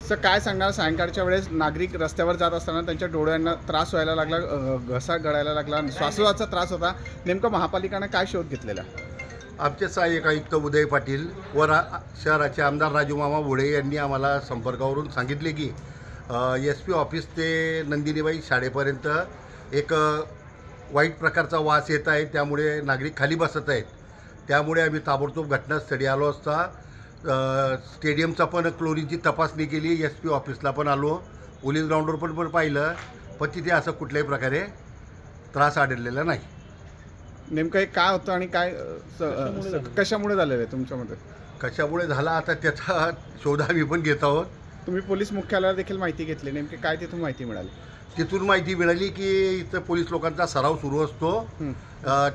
Sir काय सांगणार, सायंकाळच्या वेळेस नागरिक रस्त्यावर जात असताना त्यांच्या डोळ्यांना त्रास व्हायला लागला, घसा गळायला लागला, श्वासोच्छवासाचा त्रास होता, नेमकं महापालिकेने काय शोध घेतलेला? आमचे सहाय्यक आयुक्त उदय पाटील व शहराचे आमदार राजूमामा भोळे यांनी आम्हाला संपर्कावरून सांगितले की SP ऑफिस ते नंदिनीबाई शाळेपर्यंत एक वाईट प्रकारचा वास येत आहे, त्यामुळे नागरिक खाली बसत आहेत. त्यामुळे आम्ही ताबडतोब घटनास्थळी आलो असता स्टेडियमचा पण क्लोरीनची तपासणी केली, SP ऑफिसला पण आलो, पोलीस ग्राउंडवर पण पाहिलं, पण तिथे असं कुठल्याही प्रकारे त्रास आढळलेला नाही. नेमकं हे काय होतं आणि काय कशामुळे झालेलं आहे तुमच्यामध्ये? कशामुळे झाला आता त्याचा शोध आम्ही पण घेत आहोत. तुम्ही पोलीस मुख्यालयाला देखील माहिती घेतली, नेमकी काय तिथून माहिती मिळाली? तिथून माहिती मिळाली की इथं पोलीस लोकांचा सराव सुरू असतो,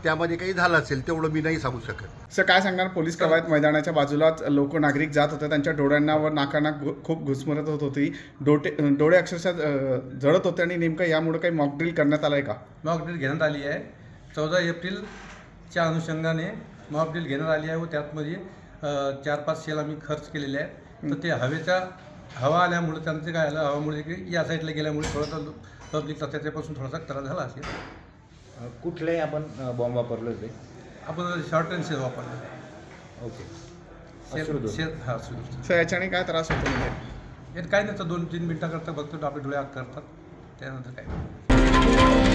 त्यामध्ये काही झालं असेल तेवढं मी नाही सांगू शकत. सर काय सांगणार, पोलीस कवायत मैदानाच्या बाजूलाच नागरिक जात होते, त्यांच्या डोळ्यांना व नाकांना खूप घुसमरत होत होती, डोळे अक्षरशः जळत होते आणि नेमकं यामुळे काही मॉकड्रिल करण्यात आलं आहे का? मॉकड्रिल घेण्यात आली आहे. 14 एप्रिलच्या अनुषंगाने मॉकड्रिल घेण्यात आली आहे व त्यातमध्ये 4-5 शेल आम्ही खर्च केलेले आहेत. तर ते हवा आल्यामुळे त्यांचं काय झालं, हवामुळे की या साईडला गेल्यामुळे थोडासा पब्लिकचा त्याच्यापासून थोडासा त्रास झाला असेल. कुठलेही आपण बॉम्ब वापरले होते? आपण शॉर्ट रेंज शेल वापरले. ओके. सर याच्याने काय त्रास होतो? म्हणजे काय नाही, तर 2-3 मिनटाकरता फक्त आपले डोळे आग करतात, त्यानंतर काय.